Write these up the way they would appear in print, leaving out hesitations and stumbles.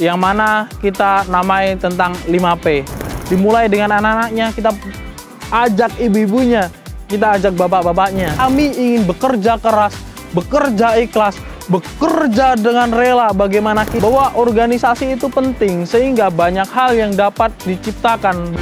yang mana kita namai tentang 5P. Dimulai dengan anak-anaknya, kita ajak ibu-ibunya, kita ajak bapak-bapaknya. Kami ingin bekerja keras, bekerja ikhlas, bekerja dengan rela. Bagaimana bahwa organisasi itu penting sehingga banyak hal yang dapat diciptakan.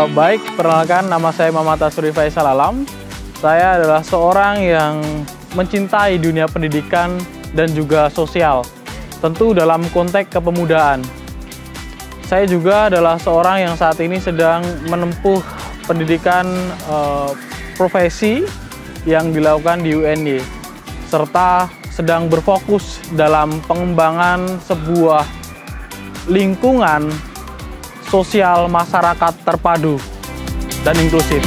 Baik, perkenalkan, nama saya Muhammad Asuri Faisal Alam. Saya adalah seorang yang mencintai dunia pendidikan dan juga sosial, tentu dalam konteks kepemudaan. Saya juga adalah seorang yang saat ini sedang menempuh pendidikan profesi yang dilakukan di UNY, serta sedang berfokus dalam pengembangan sebuah lingkungan sosial masyarakat terpadu dan inklusif.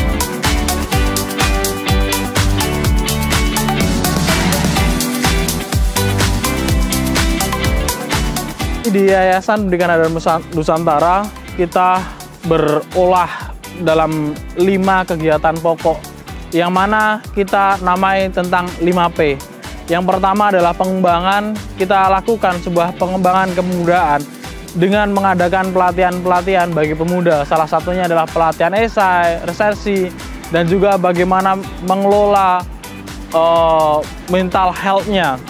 Di Yayasan Pendidikan Adat Nusantara, kita berolah dalam 5 kegiatan pokok, yang mana kita namai tentang 5P. Yang pertama adalah pengembangan. Kita lakukan sebuah pengembangan kepemudaan dengan mengadakan pelatihan-pelatihan bagi pemuda. Salah satunya adalah pelatihan esai, resersi, dan juga bagaimana mengelola mental health-nya.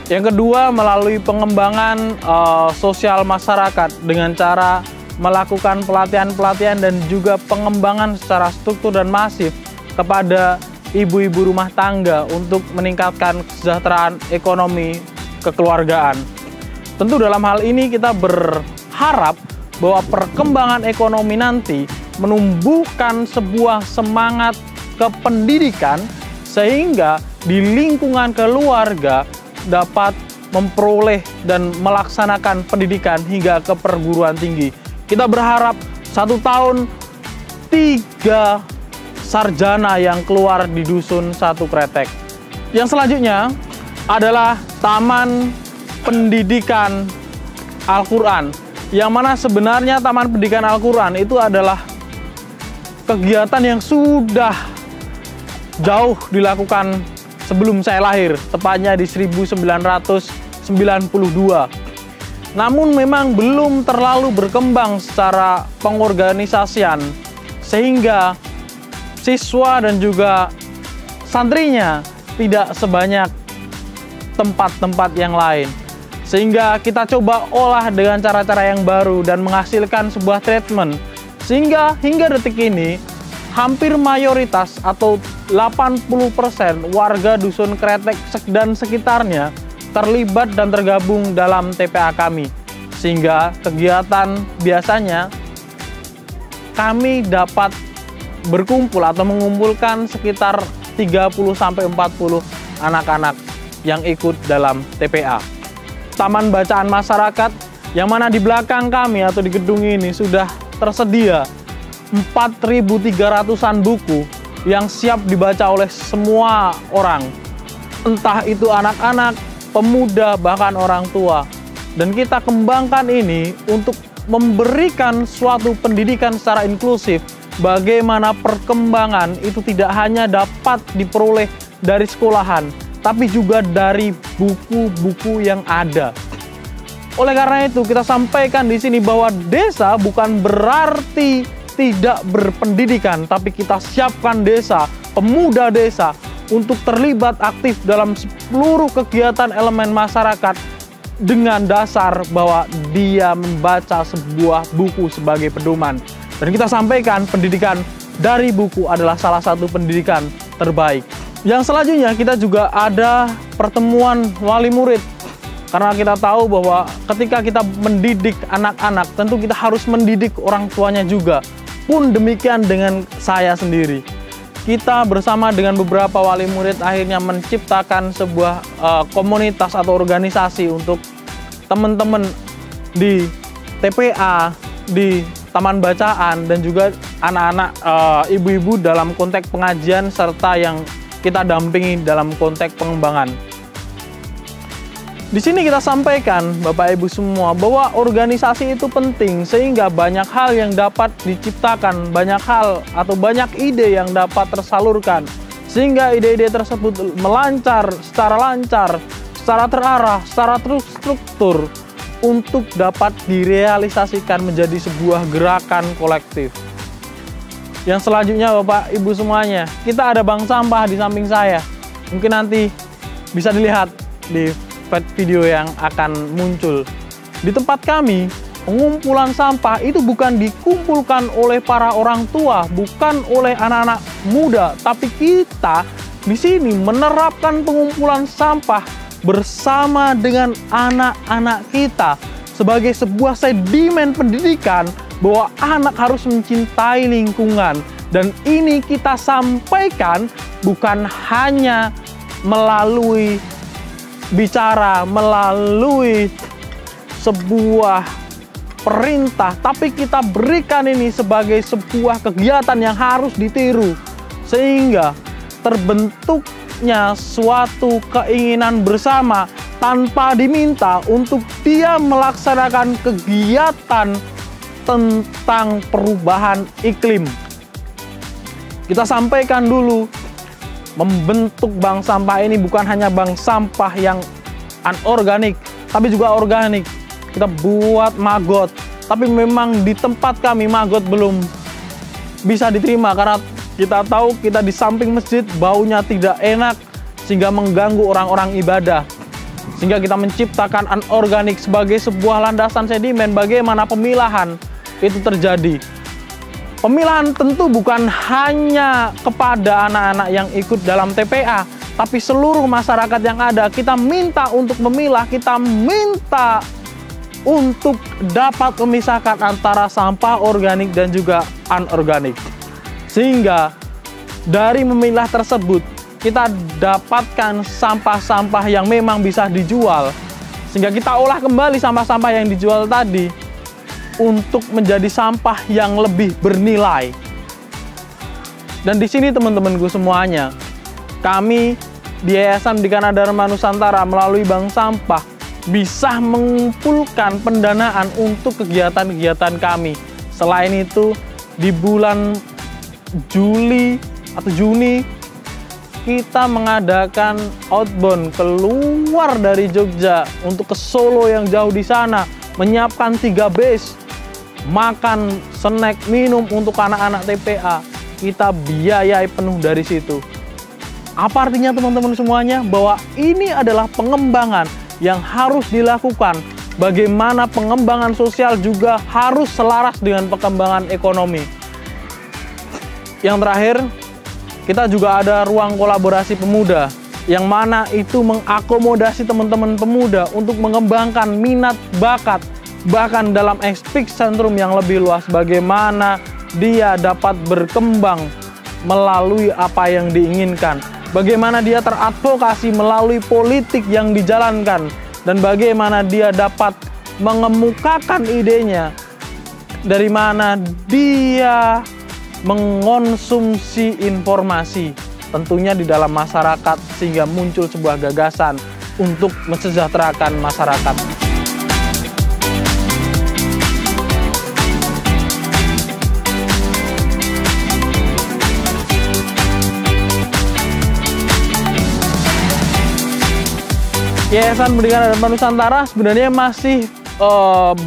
Yang kedua, melalui pengembangan sosial masyarakat dengan cara melakukan pelatihan-pelatihan dan juga pengembangan secara struktur dan masif kepada ibu-ibu rumah tangga untuk meningkatkan kesejahteraan ekonomi kekeluargaan. Tentu dalam hal ini kita berharap bahwa perkembangan ekonomi nanti menumbuhkan sebuah semangat kependidikan sehingga di lingkungan keluarga dapat memperoleh dan melaksanakan pendidikan hingga ke perguruan tinggi. Kita berharap 1 tahun 3 sarjana yang keluar di Dusun 1 Kretek. Yang selanjutnya adalah Taman Pendidikan Al-Quran, yang mana sebenarnya Taman Pendidikan Al-Quran itu adalah kegiatan yang sudah jauh dilakukan sebelum saya lahir, tepatnya di 1992. Namun memang belum terlalu berkembang secara pengorganisasian, sehingga siswa dan juga santrinya tidak sebanyak tempat-tempat yang lain. Sehingga kita coba olah dengan cara-cara yang baru dan menghasilkan sebuah treatment. Sehingga hingga detik ini, hampir mayoritas atau 80% warga Dusun Kretek dan sekitarnya terlibat dan tergabung dalam TPA kami. Sehingga kegiatan biasanya kami dapat berkumpul atau mengumpulkan sekitar 30-40 anak-anak yang ikut dalam TPA. Taman Bacaan Masyarakat, yang mana di belakang kami atau di gedung ini sudah tersedia 4.300-an buku yang siap dibaca oleh semua orang, entah itu anak-anak, pemuda, bahkan orang tua. Dan kita kembangkan ini untuk memberikan suatu pendidikan secara inklusif, bagaimana perkembangan itu tidak hanya dapat diperoleh dari sekolahan, tapi juga dari buku-buku yang ada. Oleh karena itu, kita sampaikan di sini bahwa desa bukan berarti tidak berpendidikan, tapi kita siapkan desa, pemuda desa, untuk terlibat aktif dalam seluruh kegiatan elemen masyarakat dengan dasar bahwa dia membaca sebuah buku sebagai pedoman. Dan kita sampaikan pendidikan dari buku adalah salah satu pendidikan terbaik. Yang selanjutnya kita juga ada pertemuan wali murid. Karena kita tahu bahwa ketika kita mendidik anak-anak, tentu kita harus mendidik orang tuanya juga. Pun demikian dengan saya sendiri. kita bersama dengan beberapa wali murid akhirnya menciptakan sebuah komunitas atau organisasi untuk teman-teman di TPA, di taman bacaan, dan juga anak-anak ibu-ibu dalam konteks pengajian serta yang kita dampingi dalam konteks pengembangan. Di sini kita sampaikan, Bapak Ibu semua, bahwa organisasi itu penting sehingga banyak hal yang dapat diciptakan, banyak hal atau banyak ide yang dapat tersalurkan, sehingga ide-ide tersebut melancar, secara terarah, secara terstruktur untuk dapat direalisasikan menjadi sebuah gerakan kolektif. Yang selanjutnya, Bapak Ibu semuanya, kita ada bank sampah di samping saya. Mungkin nanti bisa dilihat di video yang akan muncul. Di tempat kami, pengumpulan sampah itu bukan dikumpulkan oleh para orang tua, bukan oleh anak-anak muda, tapi kita di sini menerapkan pengumpulan sampah bersama dengan anak-anak kita sebagai sebuah sedimen pendidikan bahwa anak harus mencintai lingkungan. Dan ini kita sampaikan bukan hanya melalui bicara, melalui sebuah perintah, tapi kita berikan ini sebagai sebuah kegiatan yang harus ditiru, sehingga terbentuknya suatu keinginan bersama tanpa diminta untuk dia melaksanakan kegiatan tentang perubahan iklim. Kita sampaikan dulu, membentuk bank sampah ini bukan hanya bank sampah yang anorganik, tapi juga organik. Kita buat maggot, tapi memang di tempat kami maggot belum bisa diterima karena kita tahu kita di samping masjid, baunya tidak enak sehingga mengganggu orang-orang ibadah. Sehingga kita menciptakan anorganik sebagai sebuah landasan sedimen bagaimana pemilahan itu terjadi. Pemilahan tentu bukan hanya kepada anak-anak yang ikut dalam TPA, tapi seluruh masyarakat yang ada. Kita minta untuk memilah, kita minta untuk dapat memisahkan antara sampah organik dan juga anorganik. Sehingga dari memilah tersebut, kita dapatkan sampah-sampah yang memang bisa dijual. Sehingga kita olah kembali sampah-sampah yang dijual tadi untuk menjadi sampah yang lebih bernilai. Dan di sini teman-temanku semuanya, kami di Yayasan Pendidikan Dharma Nusantara melalui Bank Sampah bisa mengumpulkan pendanaan untuk kegiatan-kegiatan kami. Selain itu, di bulan Juli atau Juni, kita mengadakan outbound keluar dari Jogja untuk ke Solo yang jauh di sana, menyiapkan 3 base, makan, snack, minum untuk anak-anak TPA. Kita biayai penuh dari situ. Apa artinya teman-teman semuanya? Bahwa ini adalah pengembangan yang harus dilakukan. Bagaimana pengembangan sosial juga harus selaras dengan pengembangan ekonomi. Yang terakhir, kita juga ada ruang kolaborasi pemuda, yang mana itu mengakomodasi teman-teman pemuda untuk mengembangkan minat bakat, bahkan dalam epicentrum yang lebih luas, bagaimana dia dapat berkembang melalui apa yang diinginkan, bagaimana dia teradvokasi melalui politik yang dijalankan, dan bagaimana dia dapat mengemukakan idenya, dari mana dia mengonsumsi informasi, tentunya di dalam masyarakat, sehingga muncul sebuah gagasan untuk mensejahterakan masyarakat. Yayasan Pendidikan Dharma Nusantara sebenarnya masih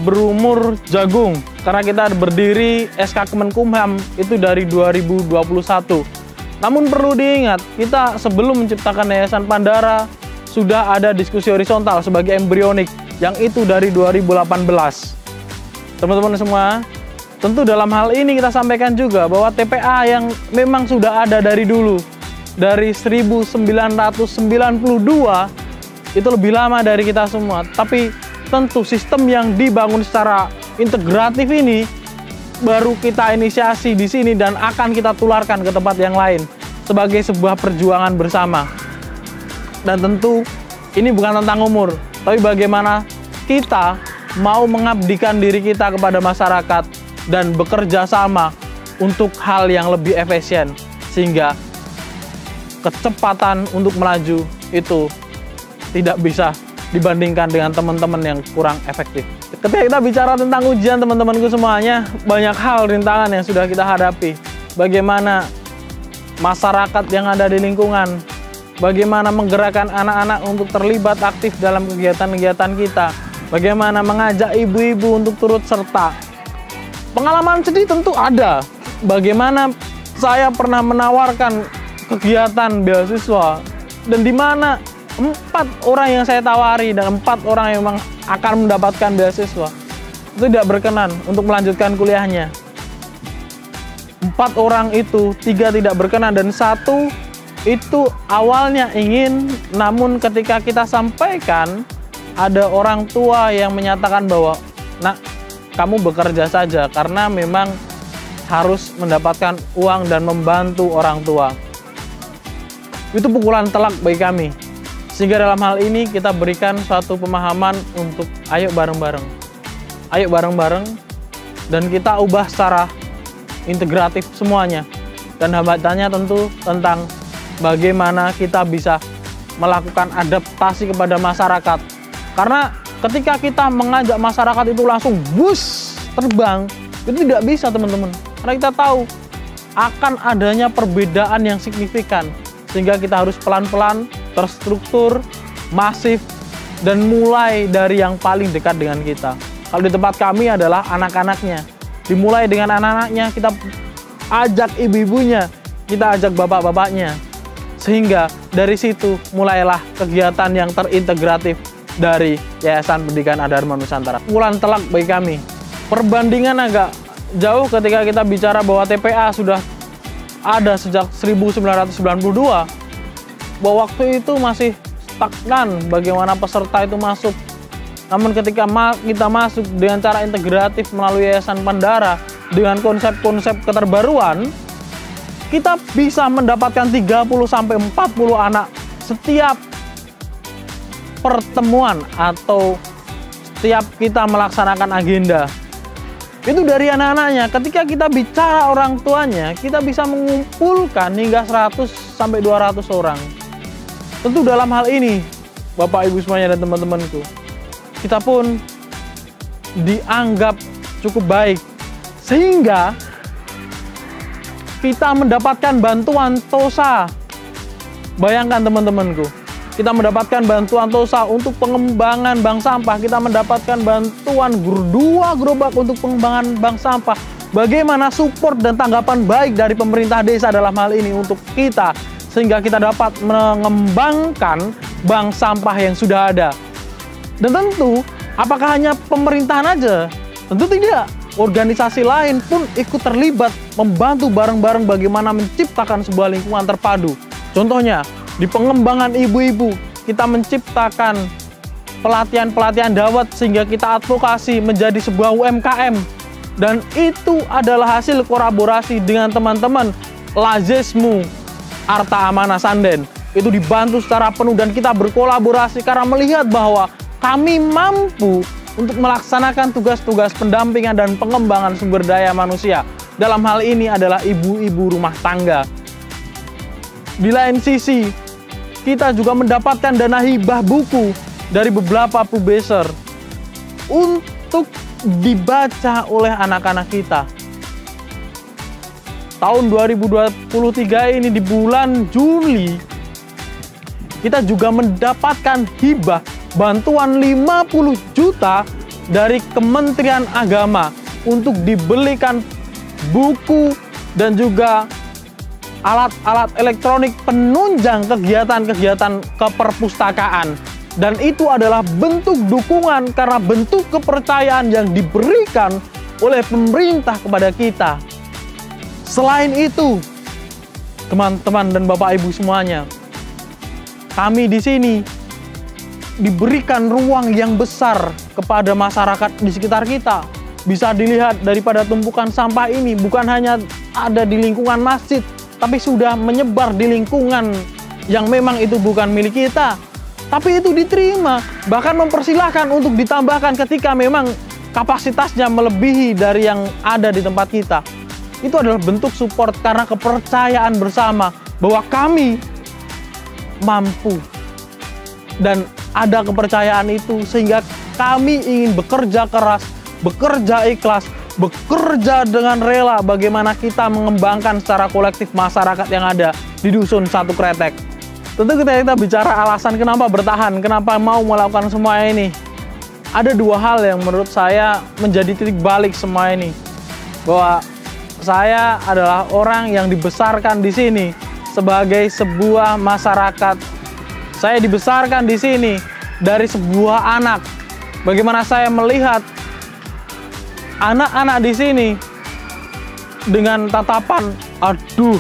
berumur jagung, karena kita berdiri SK Kemenkumham itu dari 2021. Namun perlu diingat, kita sebelum menciptakan Yayasan Pandara sudah ada diskusi horizontal sebagai embrionik, yang itu dari 2018. Teman-teman semua, tentu dalam hal ini kita sampaikan juga bahwa TPA yang memang sudah ada dari dulu, dari 1992, itu lebih lama dari kita semua. Tapi tentu sistem yang dibangun secara integratif ini baru kita inisiasi di sini dan akan kita tularkan ke tempat yang lain. sebagai sebuah perjuangan bersama. Dan tentu ini bukan tentang umur, tapi bagaimana kita mau mengabdikan diri kita kepada masyarakat dan bekerja sama untuk hal yang lebih efisien, sehingga kecepatan untuk melaju itu tidak bisa dibandingkan dengan teman-teman yang kurang efektif. Ketika kita bicara tentang ujian, teman-temanku semuanya, banyak hal rintangan yang sudah kita hadapi. Bagaimana masyarakat yang ada di lingkungan, bagaimana menggerakkan anak-anak untuk terlibat aktif dalam kegiatan-kegiatan kita, bagaimana mengajak ibu-ibu untuk turut serta. Pengalaman sedih tentu ada. Bagaimana saya pernah menawarkan kegiatan beasiswa, dan di mana 4 orang yang saya tawari dan 4 orang yang memang akan mendapatkan beasiswa itu tidak berkenan untuk melanjutkan kuliahnya. 4 orang itu 3 tidak berkenan dan 1 itu awalnya ingin, namun ketika kita sampaikan, ada orang tua yang menyatakan bahwa, "Nak, kamu bekerja saja," karena memang harus mendapatkan uang dan membantu orang tua. Itu pukulan telak bagi kami. Sehingga dalam hal ini kita berikan suatu pemahaman untuk ayo bareng-bareng. Ayo bareng-bareng dan kita ubah secara integratif semuanya. Dan hambatannya tentu tentang bagaimana kita bisa melakukan adaptasi kepada masyarakat. Karena ketika kita mengajak masyarakat itu langsung bus terbang, itu tidak bisa, teman-teman. Karena kita tahu akan adanya perbedaan yang signifikan. Sehingga kita harus pelan-pelan, terstruktur, masif, dan mulai dari yang paling dekat dengan kita. Kalau di tempat kami adalah anak-anaknya. Dimulai dengan anak-anaknya, kita ajak ibu-ibunya, kita ajak bapak-bapaknya. Sehingga dari situ mulailah kegiatan yang terintegratif dari Yayasan Pendidikan Adharma Nusantara. Pukulan telak bagi kami. Perbandingan agak jauh ketika kita bicara bahwa TPA sudah ada sejak 1992. Bahwa waktu itu masih stagnan bagaimana peserta itu masuk. Namun ketika kita masuk dengan cara integratif melalui Yayasan Pandara dengan konsep-konsep keterbaruan, kita bisa mendapatkan 30-40 anak setiap pertemuan atau setiap kita melaksanakan agenda. Itu dari anak-anaknya. Ketika kita bicara orang tuanya, kita bisa mengumpulkan hingga 100-200 orang. Tentu dalam hal ini, Bapak Ibu semuanya dan teman-temanku, kita pun dianggap cukup baik. Sehingga kita mendapatkan bantuan TOSA. Bayangkan teman-temanku, kita mendapatkan bantuan TOSA untuk pengembangan bank sampah. Kita mendapatkan bantuan 2 gerobak untuk pengembangan bank sampah. Bagaimana support dan tanggapan baik dari pemerintah desa dalam hal ini untuk kita, sehingga kita dapat mengembangkan bank sampah yang sudah ada. Dan tentu, apakah hanya pemerintahan aja? Tentu tidak. Organisasi lain pun ikut terlibat membantu bareng-bareng bagaimana menciptakan sebuah lingkungan terpadu. Contohnya, di pengembangan ibu-ibu, kita menciptakan pelatihan-pelatihan dawet sehingga kita advokasi menjadi sebuah UMKM. Dan itu adalah hasil kolaborasi dengan teman-teman Lazismu Arta Amanah Sanden. Itu dibantu secara penuh dan kita berkolaborasi karena melihat bahwa kami mampu untuk melaksanakan tugas-tugas pendampingan dan pengembangan sumber daya manusia. Dalam hal ini adalah ibu-ibu rumah tangga. Di lain sisi, kita juga mendapatkan dana hibah buku dari beberapa publisher untuk dibaca oleh anak-anak kita. Tahun 2023 ini di bulan Juli, kita juga mendapatkan hibah bantuan 50 juta dari Kementerian Agama untuk dibelikan buku dan juga alat-alat elektronik penunjang kegiatan-kegiatan keperpustakaan. Dan itu adalah bentuk dukungan karena bentuk kepercayaan yang diberikan oleh pemerintah kepada kita. Selain itu, teman-teman dan Bapak Ibu semuanya, kami di sini diberikan ruang yang besar kepada masyarakat di sekitar kita. Bisa dilihat daripada tumpukan sampah ini bukan hanya ada di lingkungan masjid, tapi sudah menyebar di lingkungan yang memang itu bukan milik kita, tapi itu diterima, bahkan mempersilahkan untuk ditambahkan ketika memang kapasitasnya melebihi dari yang ada di tempat kita. Itu adalah bentuk support karena kepercayaan bersama bahwa kami mampu. Dan ada kepercayaan itu sehingga kami ingin bekerja keras, bekerja ikhlas, bekerja dengan rela bagaimana kita mengembangkan secara kolektif masyarakat yang ada di Dusun Satu Kretek. Tentu kita bicara alasan kenapa bertahan, kenapa mau melakukan semua ini. Ada dua hal yang menurut saya menjadi titik balik semua ini. Bahwa saya adalah orang yang dibesarkan di sini sebagai sebuah masyarakat. Saya dibesarkan di sini dari sebuah anak. Bagaimana saya melihat anak-anak di sini dengan tatapan, aduh,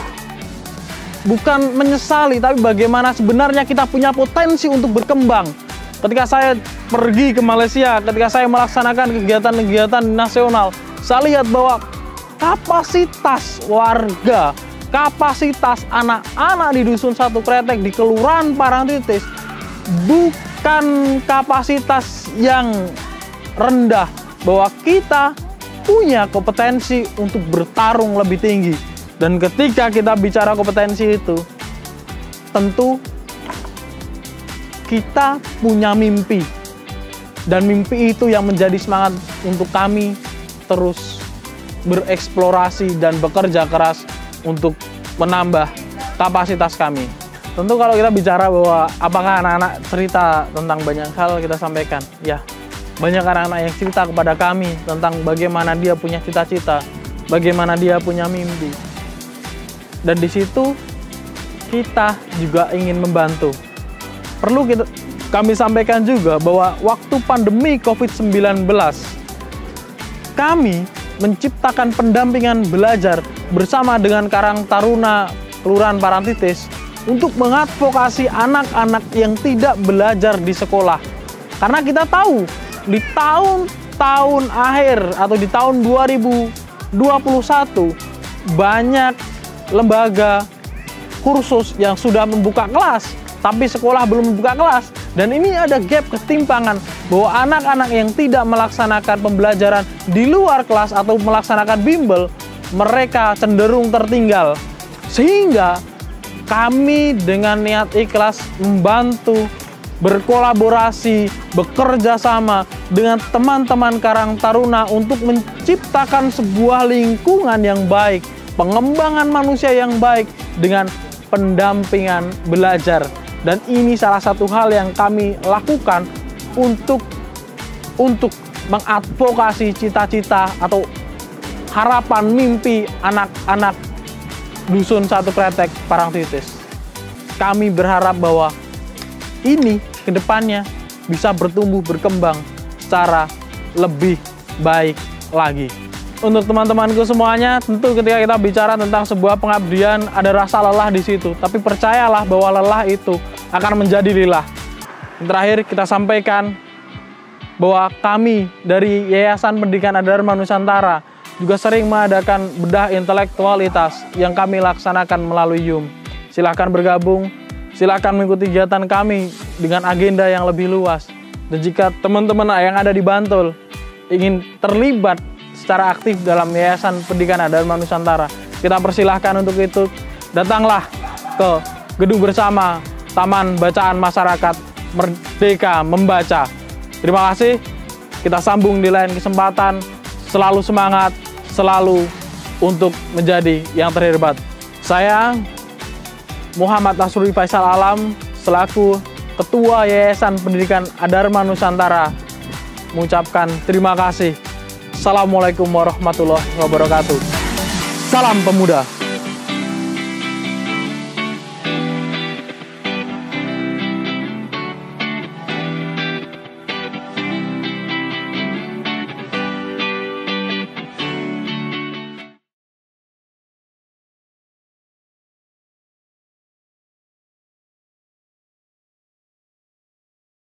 bukan menyesali, tapi bagaimana sebenarnya kita punya potensi untuk berkembang. Ketika saya pergi ke Malaysia, ketika saya melaksanakan kegiatan-kegiatan nasional, saya lihat bahwa kapasitas warga, kapasitas anak-anak di Dusun Satu Kretek di Kelurahan Parangtritis bukan kapasitas yang rendah, bahwa kita punya kompetensi untuk bertarung lebih tinggi. Dan ketika kita bicara kompetensi itu, tentu kita punya mimpi. Dan mimpi itu yang menjadi semangat untuk kami terus bereksplorasi dan bekerja keras untuk menambah kapasitas kami. Tentu kalau kita bicara bahwa apakah anak-anak cerita tentang banyak hal, kita sampaikan, ya, banyak anak-anak yang cerita kepada kami tentang bagaimana dia punya cita-cita, bagaimana dia punya mimpi. Dan di situ kita juga ingin membantu. Perlu kami sampaikan juga bahwa waktu pandemi COVID-19, kami menciptakan pendampingan belajar bersama dengan Karang Taruna Kelurahan Parangtritis untuk mengadvokasi anak-anak yang tidak belajar di sekolah. Karena kita tahu di tahun akhir atau di tahun 2021 banyak lembaga kursus yang sudah membuka kelas, tapi sekolah belum membuka kelas. Dan ini ada gap ketimpangan bahwa anak-anak yang tidak melaksanakan pembelajaran di luar kelas atau melaksanakan bimbel, mereka cenderung tertinggal. Sehingga kami dengan niat ikhlas membantu, berkolaborasi, bekerja sama dengan teman-teman Karang Taruna untuk menciptakan sebuah lingkungan yang baik, pengembangan manusia yang baik dengan pendampingan belajar. Dan ini salah satu hal yang kami lakukan untuk mengadvokasi cita-cita atau harapan mimpi anak-anak Dusun Satu Kretek Parangtritis. Kami berharap bahwa ini kedepannya bisa bertumbuh berkembang secara lebih baik lagi. Untuk teman-temanku semuanya, tentu ketika kita bicara tentang sebuah pengabdian, ada rasa lelah di situ. Tapi percayalah bahwa lelah itu akan menjadi lilah. Yang terakhir kita sampaikan bahwa kami dari Yayasan Pendidikan Adharma Nusantara juga sering mengadakan bedah intelektualitas yang kami laksanakan melalui YUM. Silahkan bergabung, silahkan mengikuti kegiatan kami dengan agenda yang lebih luas. Dan jika teman-teman yang ada di Bantul ingin terlibat secara aktif dalam Yayasan Pendidikan Adharma Nusantara, kita persilahkan untuk itu. Datanglah ke Gedung Bersama Taman Bacaan Masyarakat Merdeka Membaca. Terima kasih, kita sambung di lain kesempatan. Selalu semangat, selalu untuk menjadi yang terhebat. Saya Muhammad Nasrul Faisal Alam selaku Ketua Yayasan Pendidikan Adharma Nusantara mengucapkan terima kasih. Assalamualaikum warahmatullahi wabarakatuh. Salam pemuda.